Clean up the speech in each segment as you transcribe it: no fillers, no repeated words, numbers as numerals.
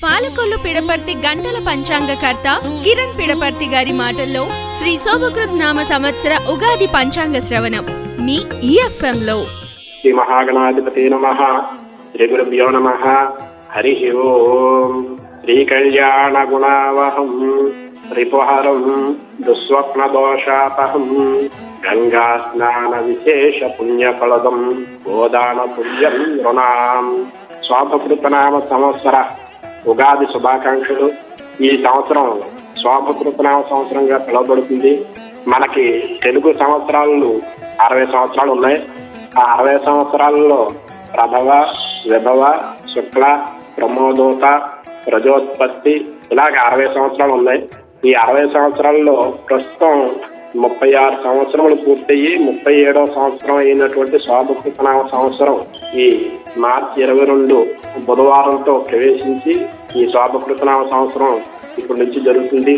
పాలకొల్లు పిడపర్తి గంటల పంచాంగకర్త కిరణ్ పిడపర్తి గారి మాటల్లో శ్రీ శోభకృత్ నామ సంవత్సర ఉగాది పంచాంగ శ్రవణం మీ EFM లో. శ్రీ మహాగణాధిపతి నమః. శ్రీ గురుభ్యో నమః. హరి ఓం. శ్రీ కళ్యాణ గుణావహం రిపుహరం దుస్వప్న దోషాపహం గంగా స్నాన విశేష పుణ్యఫలదం గోదాన పుణ్యం నృణాం. శోభకృత నామ సంవత్సర ఉగాది శుభాకాంక్షలు. ఈ సంవత్సరం శోభకృత నామ సంవత్సరంగా పిలువబడుతుంది. మనకి తెలుగు సంవత్సరాలు 60 సంవత్సరాలు ఉన్నాయి. ఆ 60 సంవత్సరాలలో ప్రభవ, విభవ, శుక్ల, ప్రమోదోత, ప్రజోత్పత్తి ఇలాగ 60 సంవత్సరాలు ఉన్నాయి. ఈ 60 సంవత్సరాల్లో ప్రస్తుతం 36 సంవత్సరములు పూర్తయ్యి 37వ సంవత్సరం అయినటువంటి శోభకృత నామ సంవత్సరం ఈ మార్చి 22 బుధవారంతో ప్రవేశించి ఈ శోభకృత నామ సంవత్సరం ఇప్పటి నుంచి జరుగుతుంది.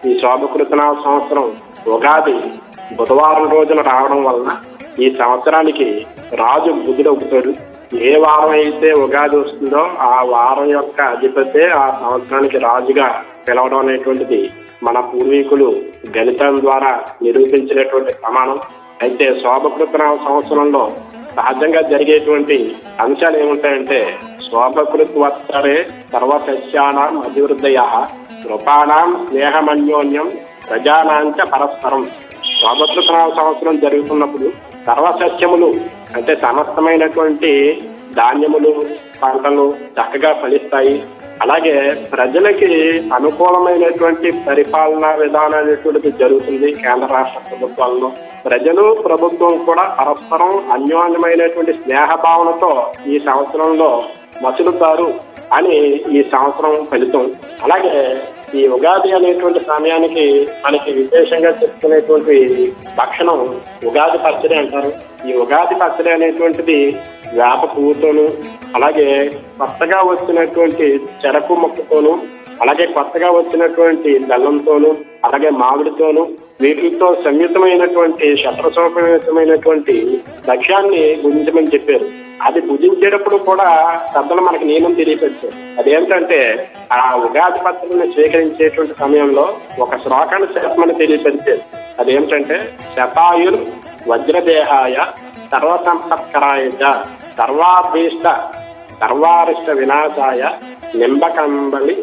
ఈ శోభకృత నామ సంవత్సరం ఉగాది బుధవారం రోజున రావడం వలన ఈ సంవత్సరానికి రాజు బుధుడవుతాడు. ఏ వారం అయితే ఉగాది వస్తుందో ఆ వారం యొక్క అధిపతే ఆ సంవత్సరానికి రాజుగా పిలవడం అనేటువంటిది మన పూర్వీకులు గణితం ద్వారా నిరూపించినటువంటి ప్రమాణం. అయితే శోభకృత నామ సంవత్సరంలో సహజంగా జరిగేటువంటి అంశాలు ఏముంటాయంటే శోభకృత్ వత్సరే సర్వసస్యానాం అభివృద్ధయ కృపాణాం స్నేహమన్యోన్యం ప్రజానాంచ పరస్పరం. శోభకృత నామ సంవత్సరం జరుగుతున్నప్పుడు సర్వసస్యములు అంటే సమస్తమైనటువంటి ధాన్యములు, పంటలు చక్కగా ఫలిస్తాయి. అలాగే ప్రజలకి అనుకూలమైనటువంటి పరిపాలనా విధానం అనేటువంటిది జరుగుతుంది. కేంద్ర రాష్ట్ర ప్రభుత్వాల్లో ప్రజలు, ప్రభుత్వం కూడా పరస్పరం అన్యోన్యమైనటువంటి స్నేహభావనతో ఈ సంవత్సరంలో మసులుతారు అని ఈ సంవత్సరం ఫలితం. అలాగే ఈ ఉగాది అనేటువంటి సమయానికి మనకి విశేషంగా చెప్పుకునేటువంటి భక్షణం ఉగాది పచ్చడి అంటారు. ఈ ఉగాది పచ్చడి అనేటువంటిది వేప పువ్వుతోను, అలాగే కొత్తగా వచ్చినటువంటి చెరకు మొక్కతోను, అలాగే కొత్తగా వచ్చినటువంటి బెల్లంతోను, అలాగే మామిడితోను, వీటితో సంయుతమైనటువంటి శత్రుసోపమైనటువంటి లక్ష్యాన్ని భుజించమని చెప్పారు. అది భుజించేటప్పుడు కూడా పెద్దలు మనకి నియమం తెలియపరిచారు. అదేంటంటే ఆ ఉగాది పత్రికను స్వీకరించేటువంటి సమయంలో ఒక శ్లోకాన్ని చెప్పమని తెలియపరిచారు. అదేంటంటే శతాయుర్ వజ్రదేహాయ సర్వసంపత్కరాయ సర్వారిష్ట వినాశాయ నింబకంబలి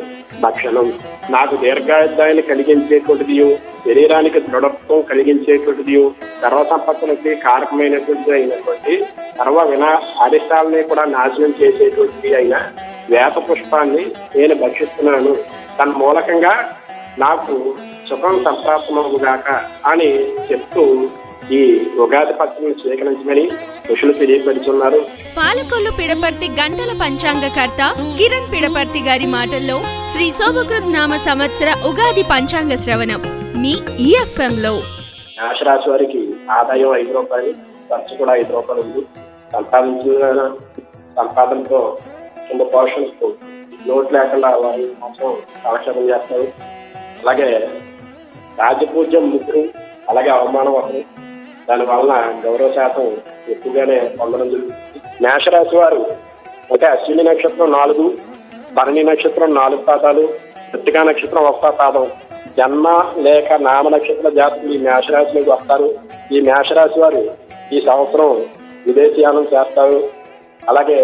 భక్షణం. నాకు దీర్ఘాయుద్ధాన్ని కలిగించేటువంటిది, శరీరానికి దృఢత్వం కలిగించేటువంటిది, సర్వసంపత్తులకి కారకమైనటువంటిది అయినటువంటి అరిష్టాలని కూడా నాశనం చేసేటువంటిది అయిన వేప పుష్పాన్ని నేను భక్షిస్తున్నాను. తన మూలకంగా నాకు సుఖం సంప్రాప్తమవుగాక అని చెప్తూ ఈ ఉగాది పత్రికను స్వీకరించమని ఋషులు తెలియపరుచున్నారు. పాలకొల్లు పిడపర్తి గంటల పంచాంగకర్త కిరణ్ పిడపర్తి గారి మాటల్లో శ్రీ శోభకృత్ నామ సంవత్సర ఉగాది పంచాంగ శ్రవణం మీ EFM లో. మేషరాశి వారికి ఆదాయం 5 రూపాయలు, ఖర్చు కూడా 5 రూపాయలు ఉంది. సంపాదించిన సంపాదనతో కింద పోషణకు లోటు లేకుండా వారి కోసం కాలక్షేపం చేస్తారు. అలాగే రాజపూజ్యం ముగ్గురు, అలాగే అవమానం ఒకరు. దానివలన గౌరవ శాతం ఎక్కువగానే పొందడం జరుగుతుంది. మేషరాశి వారు అంటే అశ్విని నక్షత్రం 4, భరణి నక్షత్రం 4 పాదాలు, కృత్తికా నక్షత్రం 1 పాదం, జన్మ లేక నామ నక్షత్ర జాతకులు ఈ మేషరాశిలోకి వస్తారు. ఈ మేషరాశి వారు ఈ సంవత్సరం విదేశీయానం చేస్తారు. అలాగే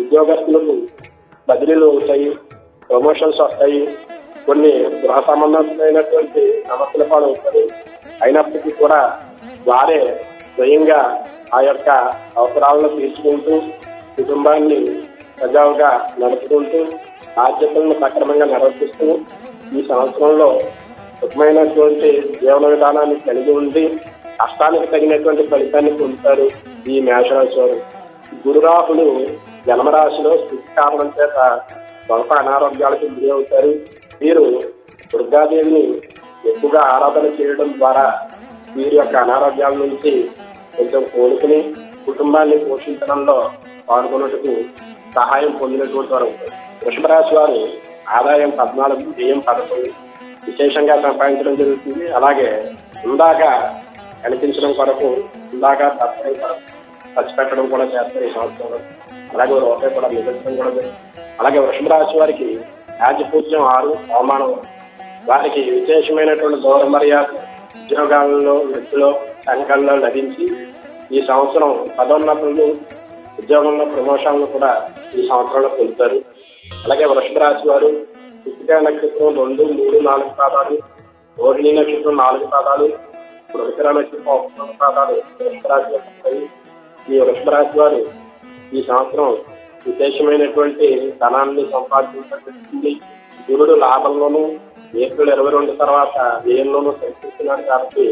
ఉద్యోగస్తులకు బదిలీలు అవుతాయి, ప్రమోషన్స్ వస్తాయి. కొన్ని గృహ సంబంధమైనటువంటి సమస్యల పాలు అవుతాయి. అయినప్పటికీ కూడా వారే స్వయంగా ఆ యొక్క అవసరాలను తీర్చుకుంటూ కుటుంబాన్ని సజావుగా నడుపుకుంటూ బాధ్యతలను సక్రమంగా నిర్వర్తిస్తూ ఈ సంవత్సరంలో సుఖమైనటువంటి జీవన విధానాన్ని కలిగి ఉండి కష్టానికి తగినటువంటి ఫలితాన్ని పొందుతారు ఈ మేషరాశి వారు. గురురాహులు జన్మరాశిలో స్థితి కారణం చేత స్వల్ప అనారోగ్యాలకు గురి అవుతారు. వీరు దుర్గాదేవిని ఎక్కువగా ఆరాధన చేయడం ద్వారా వీరి యొక్క అనారోగ్యాల నుంచి కొంచెం కోలుకుని కుటుంబాన్ని పోషించడంలో పాల్గొన్నట్టుకు సహాయం పొందినటువంటి వారు. వృషభ రాశి వారు ఆదాయం 14, వ్యయం 11 విశేషంగా సంపాదించడం జరుగుతుంది. అలాగే ఇందాక కనిపించడం కొరకు, ఇందాక తప్పడం కొరకు ఖర్చు పెట్టడం కూడా చేస్తారు ఈ సంవత్సరంలో. అలాగే రూపాయి కూడా మిగల్చడం కూడా జరుగుతుంది. అలాగే వృషభ రాశి వారికి రాజపూజ్యం 6, అవమానం 1. వారికి విశేషమైనటువంటి గౌరవ మర్యాద ఉద్యోగాలలో, వృత్తిలో, సంఘాల్లో లభించి ఈ సంవత్సరం పదోన్నతులు, ఉద్యోగంలో ప్రమోషన్లు కూడా ఈ సంవత్సరంలో పొందుతారు. అలాగే వృషభ రాశి వారు కృత్తికా నక్షత్రం 2, 3, 4 పాదాలు, రోహిణి నక్షత్రం 4 పాదాలు, మృగశిర నక్షత్రం 1 పాదాలు వృషభ రాశిలో ఉంటాయి. ఈ వృషభ రాశి వారు ఈ సంవత్సరం విశేషమైనటువంటి ధనాన్ని సంపాదించబడుతుంది. గురుడు లాభంలోనూ ఏప్రిల్ 22 తర్వాత వ్యయంలోనూ సంచరిస్తున్నాడు కాబట్టి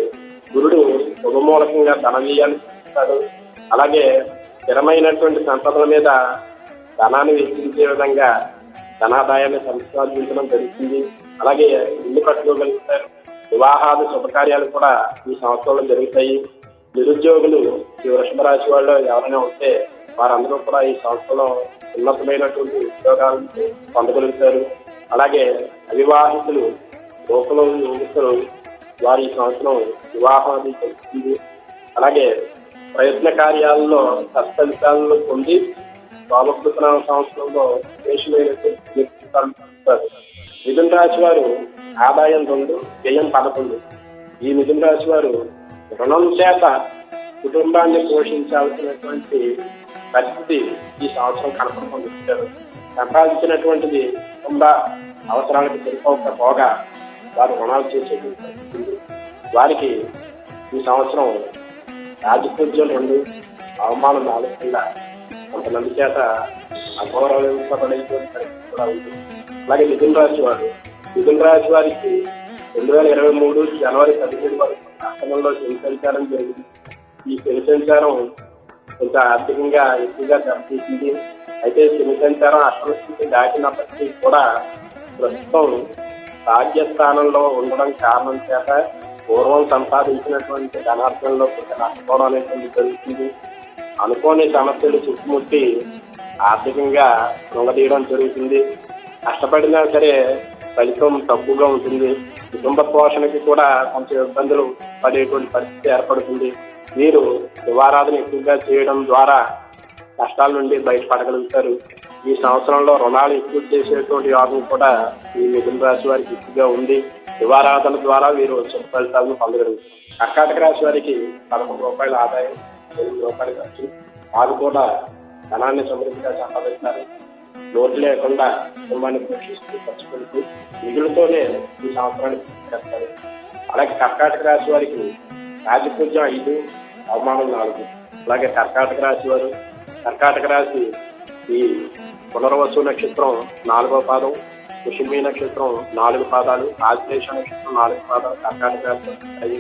గురుడు శుభమూలకంగా ధన వ్యయాన్ని చూపిస్తాడు. అలాగే స్థిరమైనటువంటి సంపదల మీద ధనాన్ని వెచ్చించే విధంగా ధనాదాయాన్ని సంపాదించడం జరుగుతుంది. అలాగే ఇల్లు కట్టుకోగలుగుతారు. వివాహాది శుభకార్యాలు కూడా ఈ సంవత్సరంలో జరుగుతాయి. నిరుద్యోగులు ఈ వృషభ రాశి వాళ్ళు ఎవరైనా ఉంటే వారందరూ కూడా ఈ సంవత్సరంలో ఉన్నతమైనటువంటి ఉద్యోగాలను పొందగలుగుతారు. అలాగే అవివాహితులు, లోపల యువకులు వారి ఈ సంవత్సరం వివాహాన్ని జరుగుతుంది. అలాగే ప్రయత్న కార్యాలలో సత్ఫలితాలను పొంది స్వామకృత సంవత్సరంలో విశేషమైనటువంటి మిథున రాశి వారు ఆదాయం 2, వ్యయం 11. ఈ మిథున రాశి వారు రుణం చేత కుటుంబాన్ని పోషించాల్సినటువంటి పరిస్థితి ఈ సంవత్సరం కనపడుతుంటారు. సంపాదించినటువంటిది కుటుంబ అవసరాలకు సరిపోకపోగా వారు రుణాలు చేసేటువంటి పరిస్థితి. వారికి ఈ సంవత్సరం రాజపూజ్యం 2, అవమానం 4 కింద కొంతమంది చేత అగౌరవింపబడేటువంటి పరిస్థితి కూడా ఉంది. అలాగే మిథున రాశి వారు, మిథున రాశి వారికి 2023 జనవరి 17 వరకు అష్టమంలో శని సంచారం జరిగింది. ఈ శని సంచారం కొంత ఆర్థికంగా ఎక్కువగా దెబ్బతీసింది. అయితే శని సంచారం అష్టమస్థితి దాటినప్పటికీ కూడా ప్రస్తుతం భాగ్యస్థానంలో ఉండడం కారణం చేత పూర్వం సంపాదించినటువంటి ధనార్థంలో కొంత నష్టపోవడం అనేటువంటి జరుగుతుంది. అనుకోని సమస్యలు చుట్టుముట్టి ఆర్థికంగా కృంగదీయడం జరుగుతుంది. కష్టపడినా సరే ఫలితం తక్కువగా ఉంటుంది. కుటుంబ పోషణకి కూడా కొంచెం ఇబ్బందులు పడేటువంటి పరిస్థితి ఏర్పడుతుంది. వీరు శివారాధన ఎక్కువగా చేయడం ద్వారా కష్టాల నుండి బయటపడగలుగుతారు. ఈ సంవత్సరంలో రుణాలు ఎక్కువ చేసేటువంటి యోగం కూడా ఈ మిథున రాశి వారికి ఎక్కువగా ఉంది. శివారాధన ద్వారా వీరు శుభ ఫలితాలను పొందగలుగుతారు. కర్కాటక రాశి వారికి 11 రూపాయల ఆదాయం, 8 రూపాయలు ఖర్చు. వారు కూడా ధనాన్ని సమృద్ధిగా సంపాదిస్తారు. లోటు లేకుండా కుటుంబాన్ని పోషిస్తూ ఖర్చు పెడుతూ మిగులుతోనే ఈ సంవత్సరాన్ని పూర్తి చేస్తారు. అలాగే కర్కాటక రాశి వారికి రాజపూజ్యం 5, అవమానం 4. అలాగే కర్కాటక రాశి వారు, కర్కాటక రాశి ఈ పునర్వసు నక్షత్రం 4వ పాదం, కుషిమి నక్షత్రం 4 పాదాలు, ఆశ్లేష నక్షత్రం 4 పాదాలు కర్కాటక రాశి ఉంటాయి.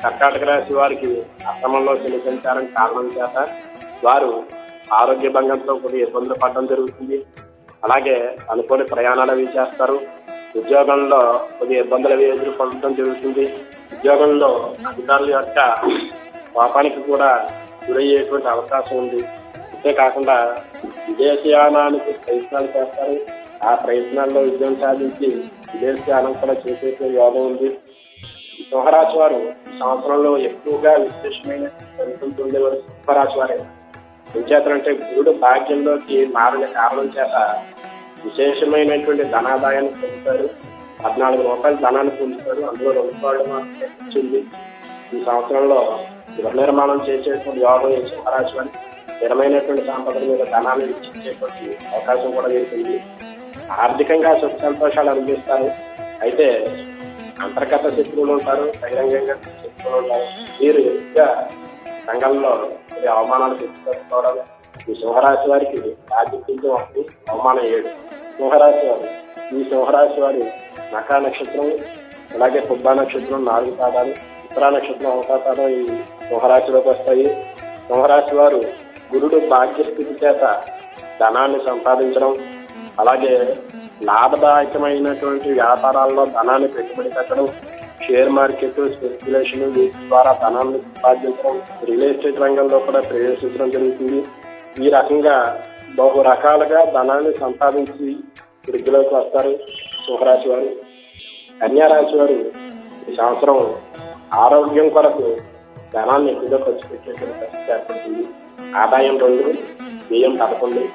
కర్కాటక రాశి వారికి అక్రమంలో శని సంచారం కారణం చేత వారు ఆరోగ్య భంగంతో కొద్ది ఇబ్బందులు పడడం జరుగుతుంది. అలాగే అనుకోని ప్రయాణాలు అవి చేస్తారు. ఉద్యోగంలో కొద్ది ఇబ్బందులు అవి ఎదుర్కొనడం జరుగుతుంది. ఉద్యోగంలో అధికారుల యొక్క పాపానికి కూడా గురయ్యేటువంటి అవకాశం ఉంది. అంతేకాకుండా విదేశయానానికి ప్రయత్నాలు చేస్తారు. ఆ ప్రయత్నాల్లో విజయం సాధించి విదేశయానం కూడా చేసే యోగం ఉంది. సింహరాశి వారు ఈ సంవత్సరంలో ఎక్కువగా విశేషమైన ఫలితం పొందేవారు సింహరాశి వారే. ఎంచేతంటే గురుడు భాగ్యంలోకి మారిన కారణం చేత విశేషమైనటువంటి ధనాదాయాన్ని పొందుతారు. 14 రూపాయల ధనాన్ని పొందుతారు. అందులో 2 రూపాయలు మాత్రమే వచ్చింది. ఈ సంవత్సరంలో గృహ నిర్మాణం చేసేటువంటి యోగం ఈ సింహరాశి వారికి స్థిరమైనటువంటి సంపదల మీద ధనాన్ని వెచ్చించేటువంటి అవకాశం కూడా వెళ్తుంది. ఆర్థికంగా సుఖ సంతోషాలు అనుభవిస్తారు. అయితే అంతర్గత శత్రువులు ఉంటారు, బహిరంగంగా శత్రువులు ఉంటారు. వీరు ఎక్కువగా సంఘంలో అవమానాలు తెచ్చుకోవడం. ఈ సింహరాశి వారికి రాజకీయం 1, అవమానం 7. సింహరాశి వారు, ఈ సింహరాశి వారి నకా నక్షత్రం, అలాగే పుబ్బా నక్షత్రం 4 పాదాలు, ఉత్తరా నక్షత్రం 1 పాదం ఈ సింహరాశిలోకి వస్తాయి. సింహరాశి వారు గురుడు భాగ్యస్థితి చేత ధనాన్ని సంపాదించడం, అలాగే లాభదాయకమైనటువంటి వ్యాపారాల్లో ధనాన్ని పెట్టుబడి పెట్టడం, షేర్ మార్కెట్, స్పెక్యులేషన్ వీటి ద్వారా ధనాన్ని సంపాదించడం, రియల్ ఎస్టేట్ రంగంలో కూడా ప్రవేశించడం జరుగుతుంది. ఈ రకంగా బహు రకాలుగా ధనాన్ని సంపాదించి వృద్ధిలోకి వస్తారు సింహరాశి వారు. కన్యా రాశి వారు ఈ సంవత్సరం ఆరోగ్యం కొరకు ధనాన్ని ఎక్కువగా ఖర్చు పెట్టేటువంటి పరిస్థితి ఏర్పడుతుంది. ఆదాయం 2, వ్యయం 11.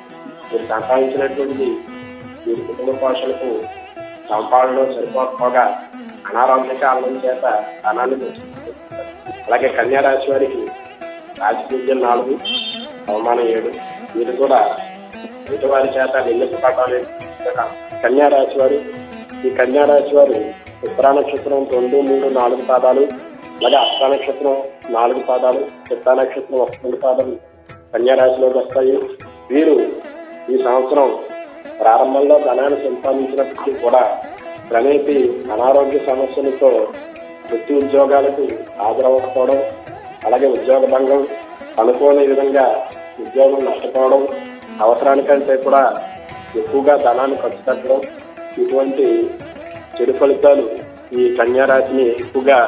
మీరు సంపాదించినటువంటి వీరి కుటుంబ పోషణకు సంపాదనలో సరిపోకపోగా అనారోగ్య కారణం చేత ధనాన్ని దోచుకుంటారు. అలాగే కన్యా రాశి వారికి రాజపూజ్యం 4, అవమానం 7. వీరు కూడా వారి చేత నిందించబడాలి. కన్యా రాశి వారు, ఈ కన్యా రాశి వారు ఉత్తరా నక్షత్రం 2, 3, 4 పాదాలు, అలాగే హస్త నక్షత్రం 4 పాదాలు, చిత్తా నక్షత్రం 1 పాదాలు కన్యా రాశిలోకి వస్తాయి. వీరు ఈ సంవత్సరం ప్రారంభంలో ధనాన్ని సంపాదించినప్పటికీ కూడా క్రమేపీ అనారోగ్య సమస్యలతో వృత్తి ఉద్యోగాలకు హాజరవ్వకపోవడం, అలాగే ఉద్యోగ భంగం, అనుకోని విధంగా ఉద్యోగం నష్టపోవడం, అవసరానికంటే కూడా ఎక్కువగా ధనాన్ని ఖర్చు పెట్టడం, ఇటువంటి చెడు ఫలితాలు ఈ కన్యా రాశిని ఎక్కువగా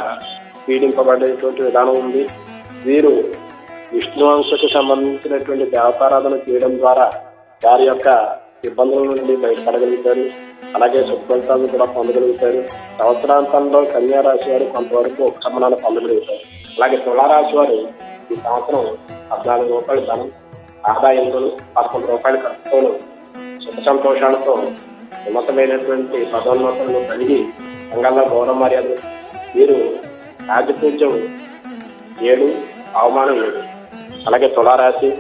పీడింపబడేటువంటి విధానం ఉంది. వీరు విష్ణువంశకు సంబంధించినటువంటి దేవతారాధన చేయడం ద్వారా వారి యొక్క ఇబ్బందుల నుండి బయటపడగలుగుతారు. అలాగే సుఫలితాలను కూడా పొందగలుగుతారు. సంవత్సరాంతంలో కన్యా రాశి వారు కొంతవరకు ఉపశమనాలు పొందగలుగుతారు. అలాగే తులారాశి వారు ఈ సంవత్సరం 14 రూపాయలు ధనం ఆదాయంతో 11 రూపాయల ఖర్చుతోనూ సుఖ సంతోషాలతో ఉన్నతమైనటువంటి పదోన్నతులను కలిగి సంఘంలో గౌరవ మర్యాద. వీరు రాజపూజ్యం 7, అవమానం 7. అలాగే తులారాశి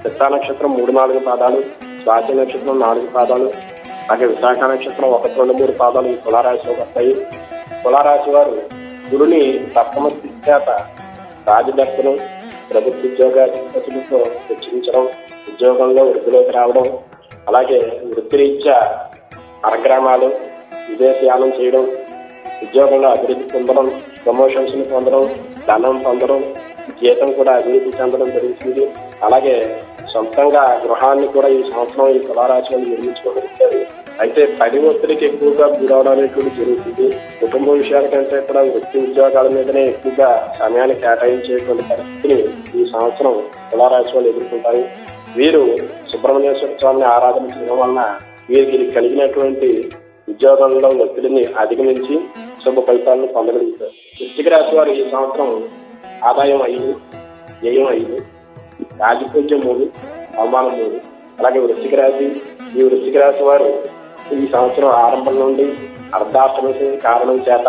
చిత్తా నక్షత్రం 3, 4 పాదాలు, స్వాతి నక్షత్రం 4 పాదాలు, అలాగే విశాఖ నక్షత్రం 1, 2, 3 పాదాలు ఈ తులారాశిలోకి వస్తాయి. తులారాశి వారు గురుని సప్తమ స్థితి చేత రాజదర్శనం, ప్రభుత్వ ఉద్యోగాధిపతులతో చర్చించడం, ఉద్యోగంలో వృద్ధిలోకి రావడం, అలాగే వృత్తిరీత్యా పరగ్రామాలు, విదేశయానం చేయడం, ఉద్యోగంలో అభివృద్ధి పొందడం, ప్రమోషన్స్ పొందడం, ధనం పొందడం, జీతం కూడా అభివృద్ధి చెందడం జరుగుతుంది. అలాగే సొంతంగా గృహాన్ని కూడా ఈ సంవత్సరం ఈ తులారాశి వాళ్ళు నిర్మించుకోగలుగుతారు. అయితే పని ఒత్తిడికి ఎక్కువగా గురవడం అనేటువంటి జరుగుతుంది. కుటుంబ విషయాల కంటే కూడా వృత్తి ఉద్యోగాల మీదనే ఎక్కువగా సమయాన్ని కేటాయించేటువంటి పరిస్థితిని ఈ సంవత్సరం తులారాశి వాళ్ళు ఎదుర్కొంటారు. వీరు సుబ్రహ్మణ్యేశ్వర స్వామిని ఆరాధన చేయడం వలన వీరికి కలిగినటువంటి ఉద్యోగంలో ఒత్తిడిని అధిగమించి శుభ ఫలితాలను పొందగలుగుతారు. వృశ్చిక రాశి వారు ఈ సంవత్సరం ఆదాయం 5, వ్యయం 5, రాజపూజ్యం 3, అవమానం 3. అలాగే వృశ్చిక రాశి, ఈ వృశ్చిక రాశి వారు ఈ సంవత్సరం ఆరంభం నుండి అర్ధాష్టమి కారణం చేత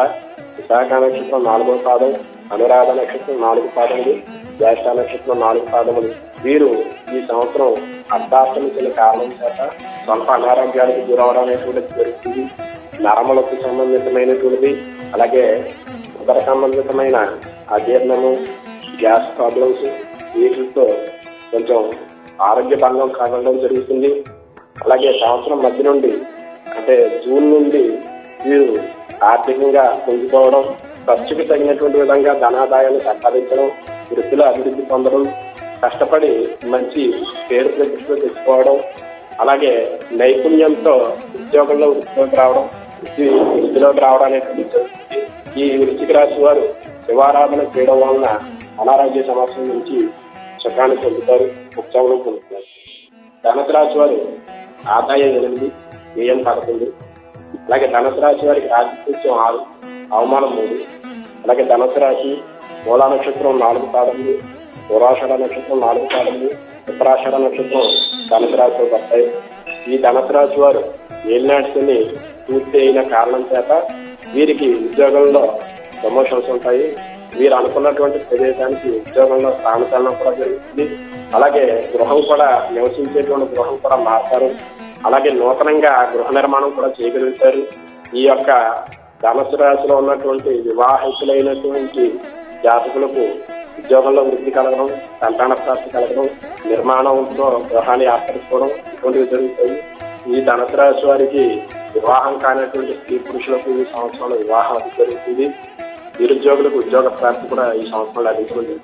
విశాఖ నక్షత్రం 4వ పాదం, అనురాధ నక్షత్రం 4 పాదములు, జ్యేష్ఠ నక్షత్రం 4 పాదములు. వీరు ఈ సంవత్సరం అర్ధాష్టమి కారణం చేత స్వల్ప అనారోగ్యాలకు గురవడం అనేటువంటిది జరుగుతుంది. నరములకు సంబంధితమైనటువంటిది, అలాగే ఉదర సంబంధితమైన అజీర్ణము, గ్యాస్ ప్రాబ్లమ్స్, వీటితో కొంచెం ఆరోగ్య భంగం కలగడం జరుగుతుంది. అలాగే సంవత్సరం మధ్య నుండి అంటే జూన్ నుండి వీరు ఆర్థికంగా పొందుకోవడం, ఖర్చుకు తగినటువంటి విధంగా ధనాదాయాన్ని సంపాదించడం, వృత్తిలో అభివృద్ధి పొందడం, కష్టపడి మంచి పేరు ప్రతిష్టలు తెచ్చుకోవడం, అలాగే నైపుణ్యంతో ఉద్యోగంలో వృత్తిలోకి రావడం అనేటువంటి జరుగుతుంది. ఈ వృశ్చిక రాశి వారు శివారాధన చేయడం వలన అనారోగ్య సమస్యల నుంచి సుఖాన్ని పొందుతారు, ఉపశమనం పొందుతారు. ధనుసు రాశి వారు ఆదాయం 8, వ్యయం 11. అలాగే ధనుసు రాశి వారికి రాజపూజ్యం 6, అవమానం 3. అలాగే ధనుసు రాశి మూలా నక్షత్రం 4 పాదములు, పూర్వాషాఢ నక్షత్రం 4 పాదములు, ఉత్తరాషాఢ నక్షత్రం ధనుసు రాశిలో వస్తాయి. ఈ ధనుసు రాశి వారు ఏలినాటిని పూర్తి అయిన కారణం చేత వీరికి ఉద్యోగంలో ప్రమోషన్స్ ఉంటాయి. వీరు అనుకున్నటువంటి ప్రదేశానికి ఉద్యోగంలో స్థానచలనం కూడా జరుగుతుంది. అలాగే గృహం కూడా, నివసించేటువంటి గృహం కూడా మారుతారు. అలాగే నూతనంగా గృహ నిర్మాణం కూడా చేయగలుగుతారు. ఈ యొక్క ధనుసు రాశిలో ఉన్నటువంటి వివాహితులైనటువంటి జాతకులకు ఉద్యోగంలో వృద్ధి కలగడం, సంతాన ప్రాప్తి కలగడం, నిర్మాణంతో గృహాన్ని ఆకర్షించుకోవడం ఇటువంటివి జరుగుతాయి. ఈ ధనుసు రాశి వారికి వివాహం కానటువంటి స్త్రీ పురుషులకు ఈ సంవత్సరంలో వివాహం జరుగుతుంది. నిరుద్యోగులకు ఉద్యోగ ప్రాప్తి కూడా ఈ సంవత్సరంలో లభించడం.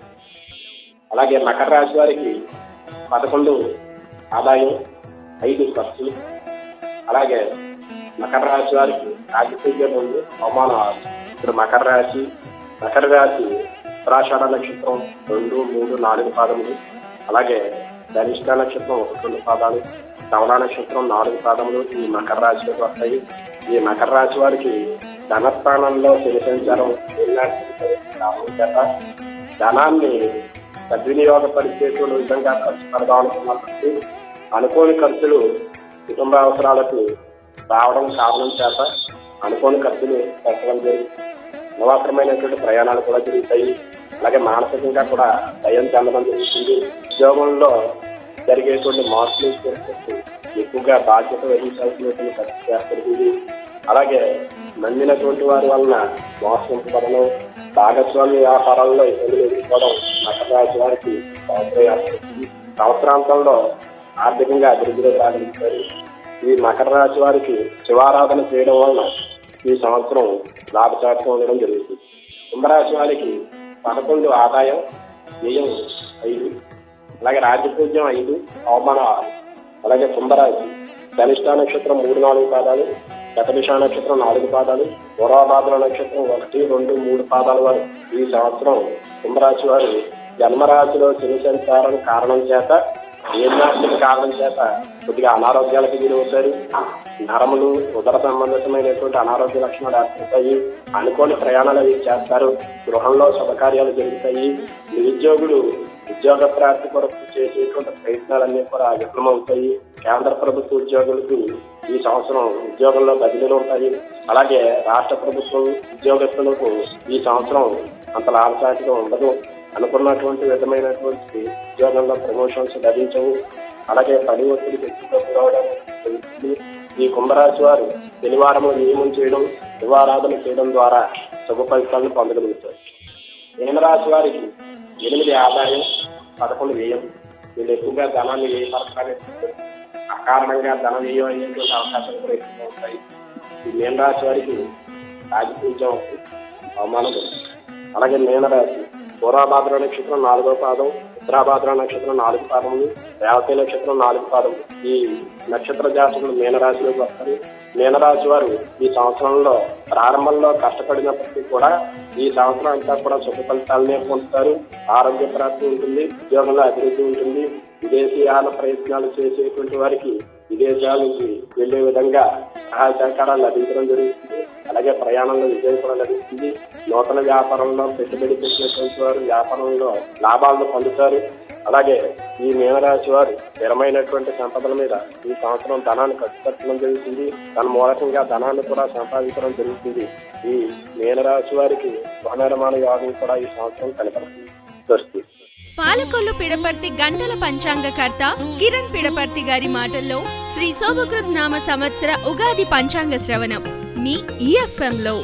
అలాగే మకర రాశి వారికి 11 ఆదాయం, 5 ఖర్చు. అలాగే మకర రాశి వారికి రాజపూజ్యం 2, అవమానం 6. ఇప్పుడు మకర రాశి ఉత్తరాషాఢ నక్షత్రం 2, 3, 4 పాదములు, అలాగే ధనిష్ట నక్షత్రం 1, 2 పాదాలు, శ్రవణ నక్షత్రం 4 పాదములు ఈ మకర రాశిలోకి వస్తాయి. ఈ మకర రాశి వారికి ధనస్థానంలో శని సంచారం చేత ధనాన్ని సద్వినియోగపరిచేటువంటి విధంగా ఖర్చు పెడదాం అనుకున్నప్పటికీ అనుకోని ఖర్చులు కుటుంబ అవసరాలకు రావడం కారణం చేత అనుకోని ఖర్చులు పెట్టడం జరుగుతుంది. అనవసరమైనటువంటి ప్రయాణాలు కూడా జరుగుతాయి. అలాగే మానసికంగా కూడా భయం చెందడం జరుగుతుంది. ఉద్యోగంలో జరిగేటువంటి మార్పులు చేసేసి ఎక్కువగా బాధ్యత వహించాల్సినటువంటి పరిస్థితి ఏర్పడుతుంది. అలాగే నమ్మినటువంటి వారి వలన మోసపడడం, భాగస్వామ్య వ్యాపారాల్లో ఇబ్బందులు ఎదుర్కోవడం మకర రాశి వారికి సంవత్సరం ఏర్పడుతుంది. సంవత్సరాంతంలో ఆర్థికంగా అభివృద్ధిలో సాధించారు. ఈ మకర రాశి వారికి శివారాధన చేయడం వలన ఈ సంవత్సరం లాభసాటిగా ఉండడం జరుగుతుంది. కుంభరాశి వారికి 11 ఆదాయం, వ్యయం 5, అలాగే రాజ్యపూజ్యం 5, అవమానం 6. అలాగే కుంభరాశి ధనిష్ట నక్షత్రం 3-4 పాదాలు, శతభిష నక్షత్రం 4 పాదాలు, పూర్వభాద్ర నక్షత్రం 1, 2, 3 పాదాల వారు ఈ సంవత్సరం కుంభరాశి వారు జన్మరాశిలో శని సంచారం కారణం చేత, ఏనాటికి కారణం చేత కొద్దిగా అనారోగ్యాలకు గురవుతారు. నరములు, ఉదర సంబంధితమైనటువంటి అనారోగ్య లక్షణాలు ఏర్పడతాయి. అనుకోని ప్రయాణాలు అవి చేస్తారు. గృహంలో శుభకార్యాలు జరుగుతాయి. నిరుద్యోగులు ఉద్యోగ ప్రాప్తి కొరకు చేసేటువంటి ప్రయత్నాలన్నీ కూడా విఫలమవుతాయి. కేంద్ర ప్రభుత్వ ఉద్యోగులకు ఈ సంవత్సరం ఉద్యోగంలో బదిలీలు ఉంటాయి. అలాగే రాష్ట్ర ప్రభుత్వం ఉద్యోగస్తులకు ఈ సంవత్సరం అంత లాభసాటిగా ఉండదు. అనుకున్నటువంటి విధమైనటువంటి ఉద్యోగంలో ప్రమోషన్స్ లభించవు. అలాగే పని ఒత్తిడికి ఎక్కువగా గురవడం జరుగుతుంది. ఈ కుంభరాశి వారు శనివారము నియమం చేయడం, శివారాధన చేయడం ద్వారా శుభ ఫలితాలను పొందగలుగుతారు. మీనరాశి వారికి 8 ఆదాయం, 11 వ్యయం. వీళ్ళు ఎక్కువగా ధనాన్ని వ్యయపరచాలి. అకారణంగా ధన వ్యయం అయ్యేటువంటి అవకాశాలు కూడా ఎక్కువగా ఉంటాయి. ఈ మీనరాశి వారికి రాజకీయం అవమానం. అలాగే మీనరాశి పూర్వభాద్ర నక్షత్రం 4వ పాదం, ఉత్తరాభాద్ర నక్షత్రం 4 పాదములు, రేవతి నక్షత్రం 4 పాదములు. ఈ నక్షత్ర జాతకులు మీనరాశిలోకి వస్తారు. మీనరాశి వారు ఈ సంవత్సరంలో ప్రారంభంలో కష్టపడినప్పటికీ కూడా ఈ సంవత్సరం అంతా కూడా శుభ ఫలితాలనే పొందుతారు. ఆరోగ్య ప్రాప్తి ఉంటుంది, ఉద్యోగంలో అభివృద్ధి ఉంటుంది. విదేశీయాల ప్రయత్నాలు చేసేటువంటి వారికి విదేశాల నుంచి వెళ్లే విధంగా సహాయ సహకారాలు లభించడం జరుగుతుంది. అలాగే ప్రయాణంలో విజయం కూడా లభిస్తుంది. నూతన వ్యాపారంలో పెట్టుబడి పెట్టినటువంటి వారు వ్యాపారంలో లాభాలను పొందుతారు. అలాగే ఈ మీనరాశి వారు స్థిరమైనటువంటి సంపదల మీద ఈ సంవత్సరం ధనాన్ని ఖర్చు పెట్టడం జరుగుతుంది. తన మూలకంగా ధనాన్ని కూడా సంపాదించడం జరుగుతుంది. ఈ మీనరాశి వారికి గృహనిర్మాణ యోగం కూడా ఈ సంవత్సరం కనపడుతుంది. పాలకొల్లు పిడపర్తి గంటల పంచాంగకర్త కిరణ్ పిడపర్తి గారి మాటల్లో శ్రీ శోభకృత్ నామ సంవత్సర ఉగాది పంచాంగ శ్రవణం మీ EFM లో.